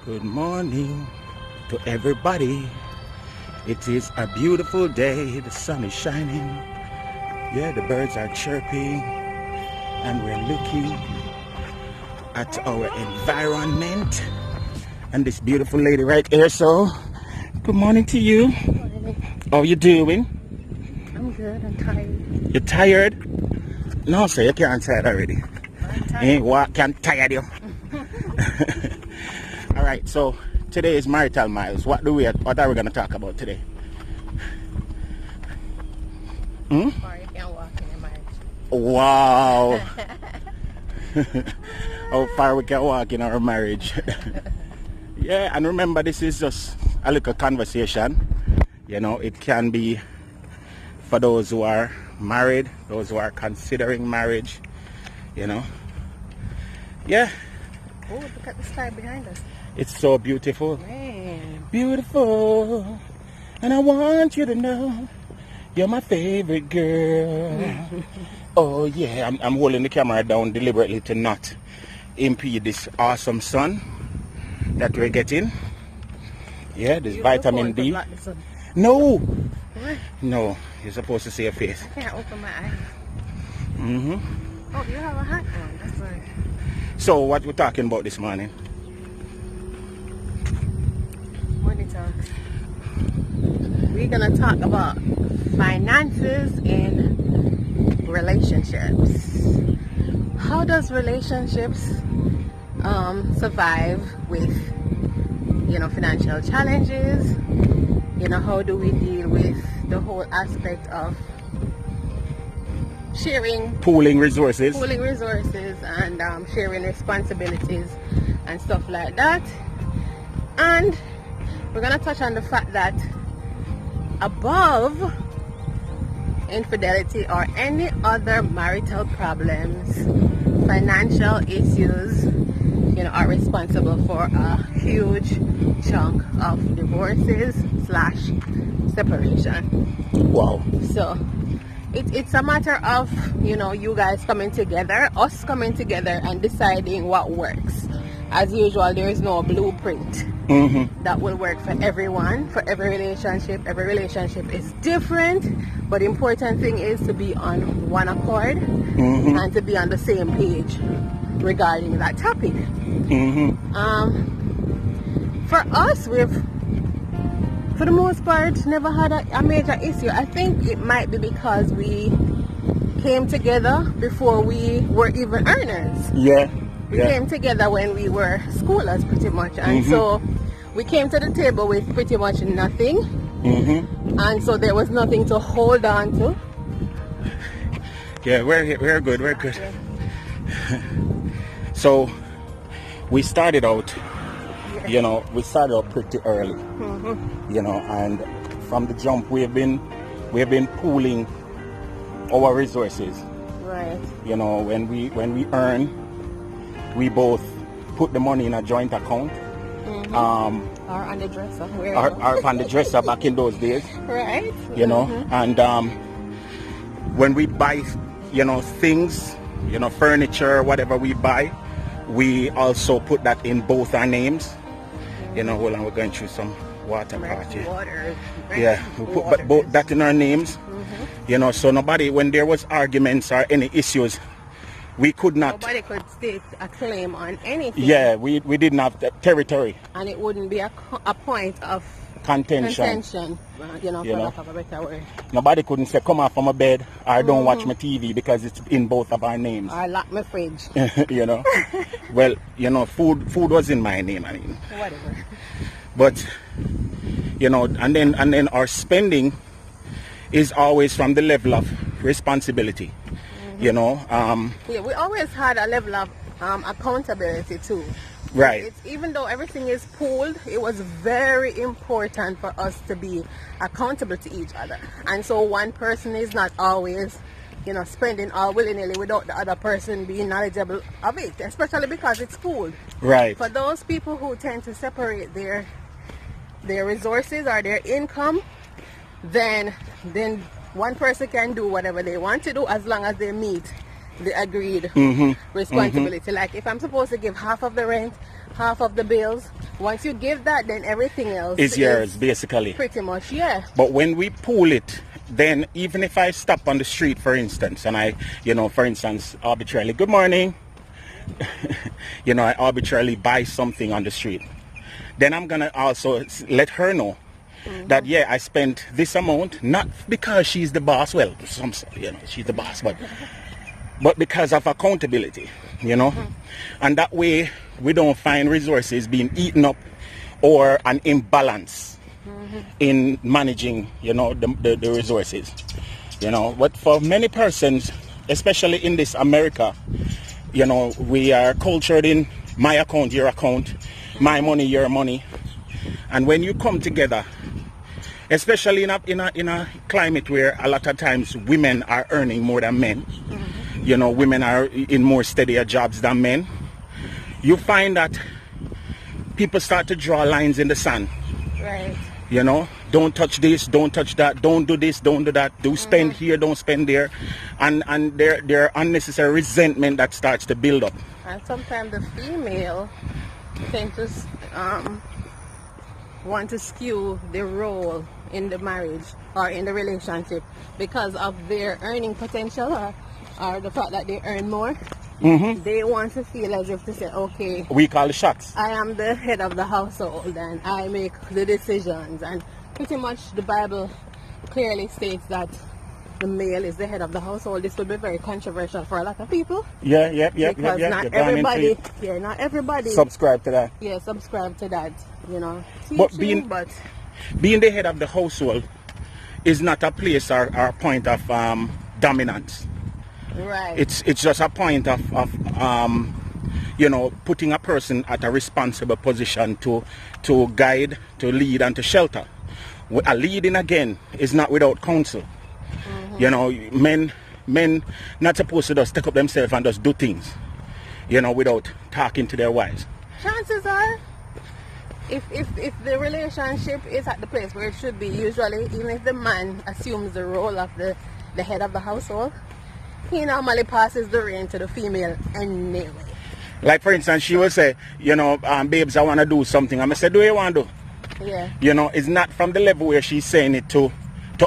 Good morning to everybody. It is a beautiful day. The sun is shining. Yeah, the birds are chirping. And we're looking at our environment. And this beautiful lady right here. So, good morning to you. How you doing? I'm good. I'm tired. You're tired? No, sir, you can't tired already. I'm tired. Ain't what can tired you. All right, so today is Marital Miles. What are we going to talk about today? Or you can walk in your marriage. Wow. How far we can walk in our marriage. Yeah, and remember, this is just a little conversation. You know, it can be for those who are married, those who are considering marriage, you know. Yeah. Oh, look at the sky behind us. It's so beautiful. Man. Beautiful. And I want you to know you're my favorite girl. Oh yeah, I'm holding the camera down deliberately to not impede this awesome sun that we're getting. Yeah, this vitamin D. No. What? No, you're supposed to see your face. I can't open my eyes. Mm-hmm. Oh, you have a hat on. That's right. So what we're talking about this morning? Money talks. We're gonna talk about finances in relationships. How does relationships survive with, you know, financial challenges? You know, how do we deal with the whole aspect of sharing, Pooling resources. and sharing responsibilities and stuff like that. And we're gonna touch on the fact that above infidelity or any other marital problems, financial issues, you know, are responsible for a huge chunk of divorces / separation. Wow. So it's a matter of, you know, you guys coming together, us coming together and deciding what works. As usual, there is no blueprint that will work for everyone, for every relationship. Every relationship is different, but the important thing is to be on one accord and to be on the same page regarding that topic. For us, we've, for the most part, never had a major issue. I think it might be because we came together before we were even earners. Yeah. We came together when we were schoolers, pretty much, and so we came to the table with pretty much nothing, and so there was nothing to hold on to. Yeah, we're good. We're good. So we started out, you know, pretty early, you know, and from the jump we've been pooling our resources. Right. You know, when we earn, we both put the money in a joint account. Or on the dresser. Or on the dresser back in those days. Right. You know, and when we buy, you know, things, you know, furniture, whatever we buy, we also put that in both our names. You know, hold on, we're going through some water party. Yeah, we put both that in our names. You know, so nobody, when there was arguments or any issues, we could not. Nobody could state a claim on anything. Yeah, we didn't have the territory. And it wouldn't be a point of contention, you know, for lack of a better word. Nobody couldn't say, come off from my bed or don't watch my TV because it's in both of our names. Or lock my fridge. You know. Well, you know, food was in my name, I mean. Whatever. But, you know, and then our spending is always from the level of responsibility. You know. Yeah, we always had a level of accountability too. Right. Even though everything is pooled, it was very important for us to be accountable to each other. And so one person is not always, you know, spending all willy-nilly without the other person being knowledgeable of it, especially because it's pooled. Right. For those people who tend to separate their resources or their income, then one person can do whatever they want to do as long as they meet the agreed responsibility. Like if I'm supposed to give half of the rent, half of the bills, Once you give that, then everything else is yours, basically. Pretty much, yeah. But when we pool it, then even if I stop on the street, for instance, and I, for instance, arbitrarily, good morning, I arbitrarily buy something on the street, then I'm going to also let her know that, yeah, I spent this amount, not because she's the boss, well, she's the boss, but because of accountability, and that way we don't find resources being eaten up or an imbalance in managing, the resources, but for many persons, especially in this America, we are cultured in my account, your account, my money, your money, and when you come together, especially in a climate where a lot of times women are earning more than men, women are in more steadier jobs than men, you find that people start to draw lines in the sand. Right. Don't touch this, don't touch that, don't do this, don't do that, do spend here, don't spend there, and there are unnecessary resentment that starts to build up. And sometimes the female tend to want to skew the role in the marriage or in the relationship because of their earning potential or the fact that they earn more. They want to feel as if to say, okay, we call the shots. I am the head of the household and I make the decisions, and pretty much the Bible clearly states that the male is the head of the household. This will be very controversial for a lot of people. Because not everybody, not everybody subscribe to that. Yeah, subscribe to that, But being the head of the household is not a place or a point of dominance. Right. It's just a point of putting a person at a responsible position to guide, to lead, and to shelter. A leading again is not without counsel. Men not supposed to just take up themselves and just do things, without talking to their wives. Chances are, if the relationship is at the place where it should be, usually, even if the man assumes the role of the head of the household, he normally passes the reign to the female anyway. Like, for instance, she will say, babes, I want to do something. I'm going to say, do you want to do? Yeah. It's not from the level where she's saying it to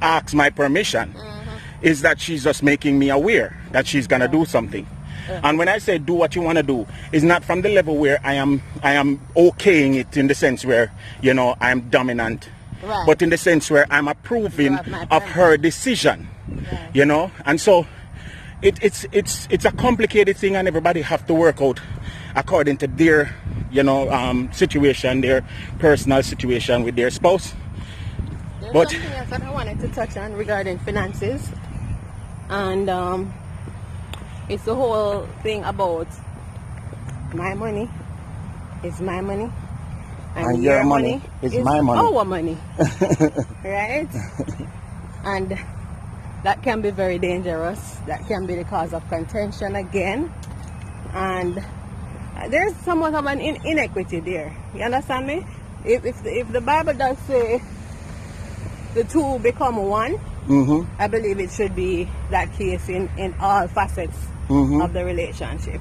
ask my permission. Is that she's just making me aware that she's going to do something. And when I say do what you want to do, it's not from the level where I am okaying it in the sense where, I'm dominant. Right. But in the sense where I'm approving of her decision. Right. And so it's a complicated thing, and everybody have to work out according to their situation, their personal situation with their spouse. There's something else that I wanted to touch on regarding finances, and it's the whole thing about my money is my money and your money is my money, our money. Right? And that can be very dangerous. That can be the cause of contention again, and there's somewhat of an inequity there. You understand me? If the Bible does say the two become one, I believe it should be that case in all facets of the relationship.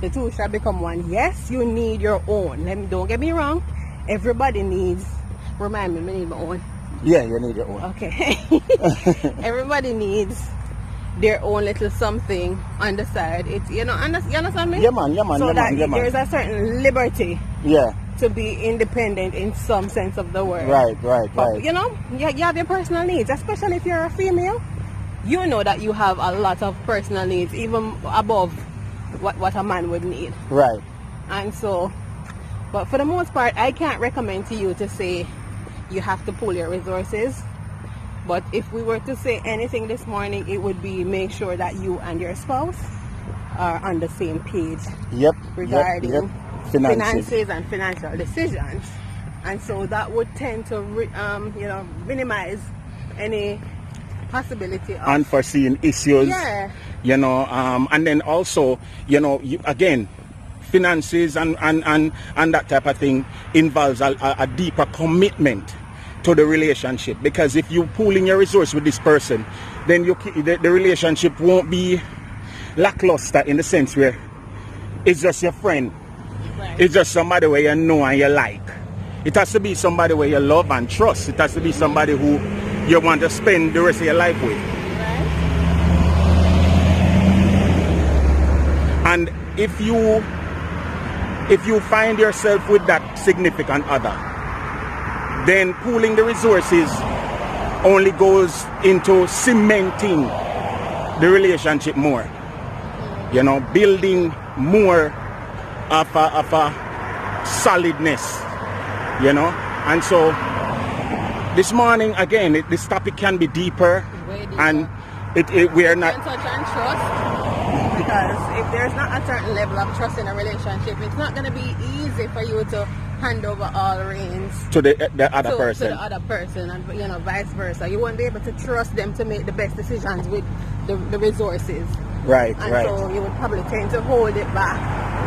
The two shall become one. Yes, you need your own. Don't get me wrong. Everybody needs. Remind me, I need my own. Yeah, you need your own. Okay. Everybody needs their own little something on the side. It's you understand me? Yeah, man. So there's a certain liberty. Yeah. To be independent in some sense of the word. Right. But, you have your personal needs, especially if you're a female. You know that you have a lot of personal needs, even above what a man would need. Right. And so, but for the most part, I can't recommend to you to say you have to pool your resources. But if we were to say anything this morning, it would be make sure that you and your spouse are on the same page. Yep. Regarding finances and financial decisions, and so that would tend to minimize any possibility of unforeseen issues. Yeah. And then also again, finances and that type of thing involves a deeper commitment to the relationship, because if you pool in your resource with this person, then the relationship won't be lackluster in the sense where it's just your friend. Right. It's just somebody where you know and you like. It has to be somebody where you love and trust. It has to be somebody who you want to spend the rest of your life with. Right. And if you find yourself with that significant other, then pooling the resources only goes into cementing the relationship more. You know, building more of a solidness. You know, and so this morning again, this topic can be deeper, and we are not. Touch on trust, because if there's not a certain level of trust in a relationship, it's not going to be easy for you to hand over all reins to the other person. To the other person, and you know, vice versa. You won't be able to trust them to make the best decisions with the resources. Right, and right. so you would probably tend to hold it back.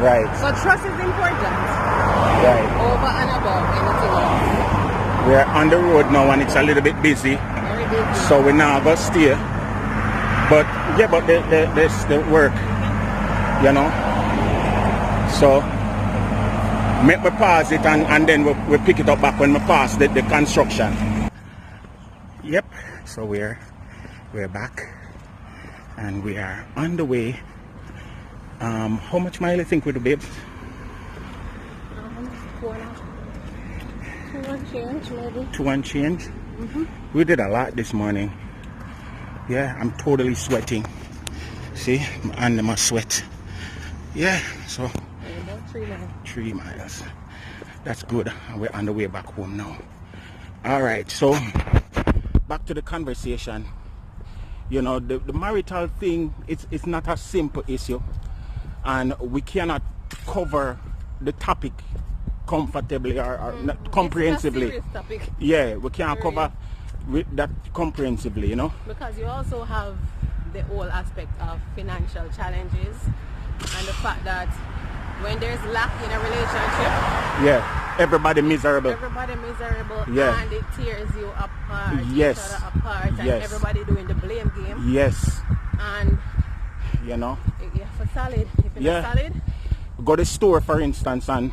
Right. So trust is important. Right. Over and above anything else. We're on the road now and it's a little bit busy. Very busy. So we're not going to stay. But yeah, but there's the work, you know. So make me pause it and then we'll pick it up back when we pass the construction. Yep. So we're back and we are on the way. How much mile you think with the babes? 2 and change maybe. 2 and change? We did a lot this morning. Yeah, I'm totally sweating. See, and my sweat. Yeah, so About 3 miles. 3 miles. That's good. We're on the way back home now. All right, so back to the conversation. You know, the marital thing, it's not a simple issue, and we cannot cover the topic comfortably or not comprehensively. It's a serious topic. Yeah, we can't cover that comprehensively, you know. Because you also have the whole aspect of financial challenges and the fact that when there's lack in a relationship, yeah, everybody miserable. Yeah. And it tears you apart, yes. each other apart, and yes. everybody doing the blame game. Yes. And you know, for solid. If you're not solid, go to the store for instance and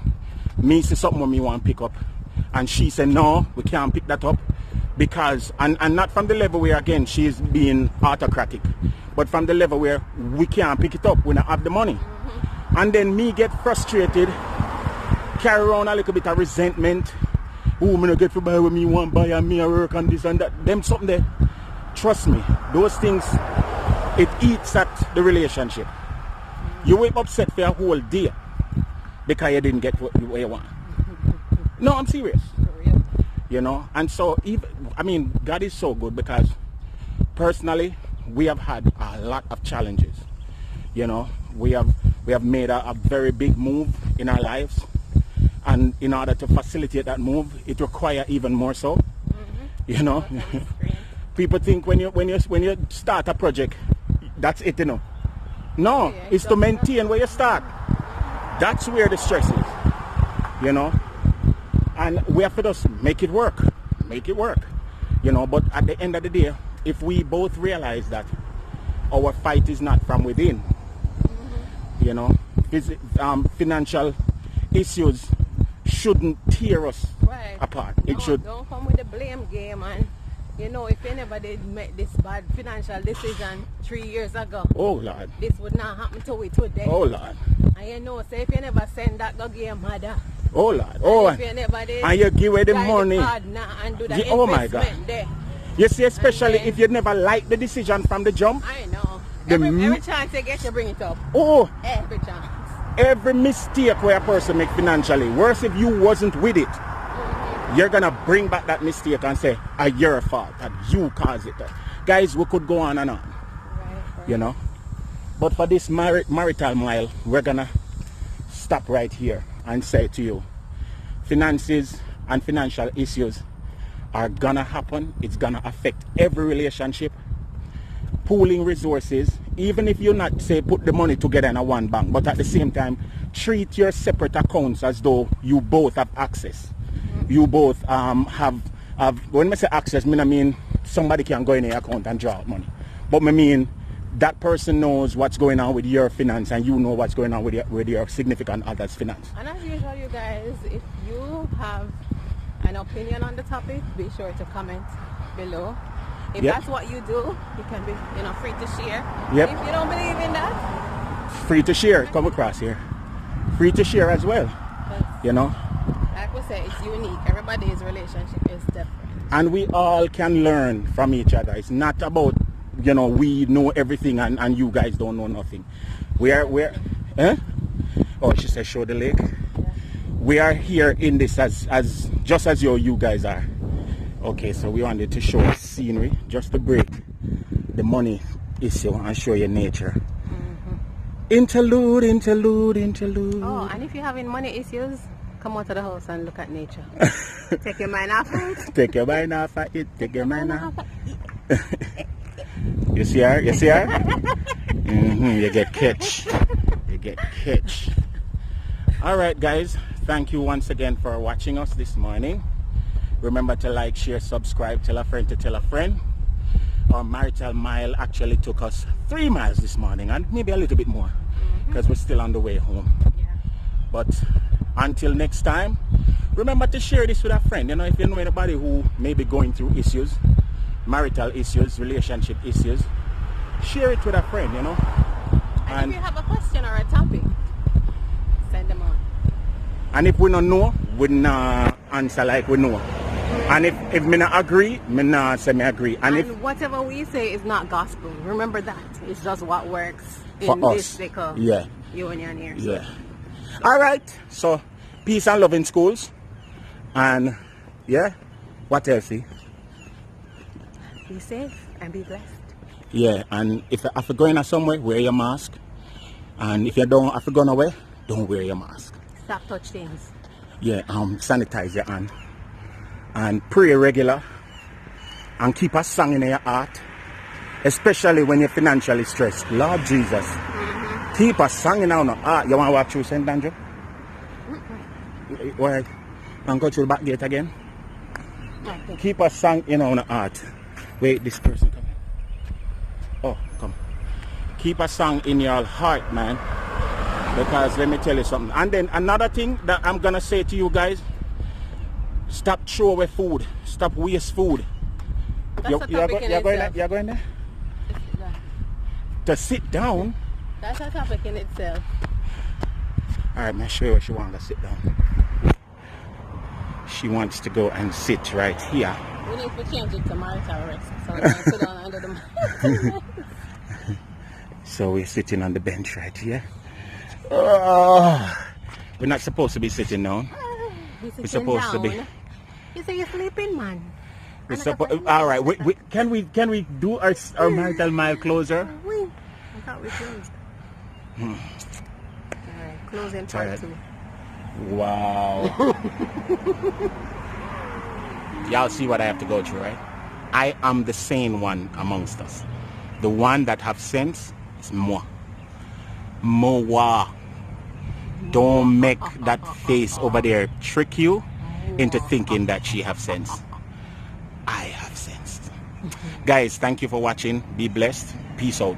me see something me want to pick up and she said no, we can't pick that up because and not from the level where again she's being autocratic, but from the level where we can't pick it up, we don't have the money. And then me get frustrated, carry around a little bit of resentment. Oh, me not get to buy what me want buy and me a work and this and that. Them something there. Trust me, those things, it eats at the relationship. You wake upset for a whole day because you didn't get what you want. No, I'm serious. You know, and so God is so good because personally we have had a lot of challenges. You know, we have made a very big move in our lives, and in order to facilitate that move, it requires even more so. You know, people think when you start a project, that's it, you know. No, it's to maintain where you start. That's where the stress is, you know. And we have to just make it work, you know. But at the end of the day, if we both realize that our fight is not from within, you know, financial issues shouldn't tear us apart. Don't come with the blame game, and you know, if anybody made this bad financial decision 3 years ago, oh Lord, this would not happen to it today. Oh Lord. And you know, say if you never send that go give your mother. Oh Lord. Oh, if you never did, and you give away the money. And do the oh my God. There. You see, especially if you never like the decision from the jump. I know. Every chance you get, you bring it up. Oh. Every chance. Every mistake where a person make financially, worse if you wasn't with it, you're gonna bring back that mistake and say, your fault, that you caused it. Guys, we could go on and on. Right. You know. But for this marital mile, we're gonna stop right here and say to you, finances and financial issues are gonna happen. It's gonna affect every relationship. Pooling resources, even if you're not say put the money together in a one bank, but at the same time treat your separate accounts as though you both have access. You both have when I say access, I mean somebody can go in your account and draw out money, but I mean that person knows what's going on with your finance and you know what's going on with your significant other's finance. And as usual, you guys, if you have an opinion on the topic, be sure to comment below. If Yep. that's what you do, you can be, free to share. Yep. If you don't believe in that, Free to share. Come across here. Free to share as well. that's- like we say, it's unique. Everybody's relationship is different. And we all can learn from each other. It's not about, we know everything and you guys don't know nothing. We're oh, she said show the lake. Yeah. We are here in this as just as you guys are. Okay, so we wanted to show scenery just to break the money issue and show you nature. Interlude. Oh, and if you're having money issues, come out of the house and look at nature. Take your mind off it. Take your mind off of it. Take your mind off. You see her? You see her? You get catch. You get catch. All right, guys. Thank you once again for watching us this morning. Remember to like, share, subscribe, tell a friend to tell a friend. Our marital mile actually took us 3 miles this morning and maybe a little bit more because we're still on the way home. Yeah. But until next time, remember to share this with a friend. If you know anybody who may be going through issues, marital issues, relationship issues, share it with a friend, And if you have a question or a topic, send them on. And if we don't know, we not answer like we know. And if me not agree, me not say me agree. And if whatever we say is not gospel. Remember that. It's just what works for in us, this sickle union here. Yeah. All right. So peace and love in schools. And what else? Be safe and be blessed. Yeah. And if you have to go in somewhere, wear your mask. And if you don't have to go nowhere, don't wear your mask. Stop touch things. Yeah. Sanitize your hand. And pray regular. And keep a song in your heart. Especially when you're financially stressed. Lord Jesus. Keep a song in your heart. You want to walk through St. Andrew? Why? And go through the back gate again? Okay. Keep a song in your heart. Wait, this person come. Oh, come. Keep a song in your heart, man. Because let me tell you something. And then another thing that I'm going to say to you guys. Stop throw away food. Stop waste food. You're going there? To sit down? That's a topic in itself. Alright, man, show you where she wants to sit down. She wants to go and sit right here. We need to change it to marital rest. So we can sit down under the So we're sitting on the bench right here. Oh, we're not supposed to be sitting down. We're supposed to be. You say you're sleeping, man. All right. Can we do our marital mile closer? I thought we closed. All right, closing part 2. Wow. Y'all see what I have to go through, right? I am the sane one amongst us. The one that have sense is moi. Moa. Don't make that face over there trick you into thinking that she have sense. I have sense. Guys, thank you for watching. Be blessed. Peace out.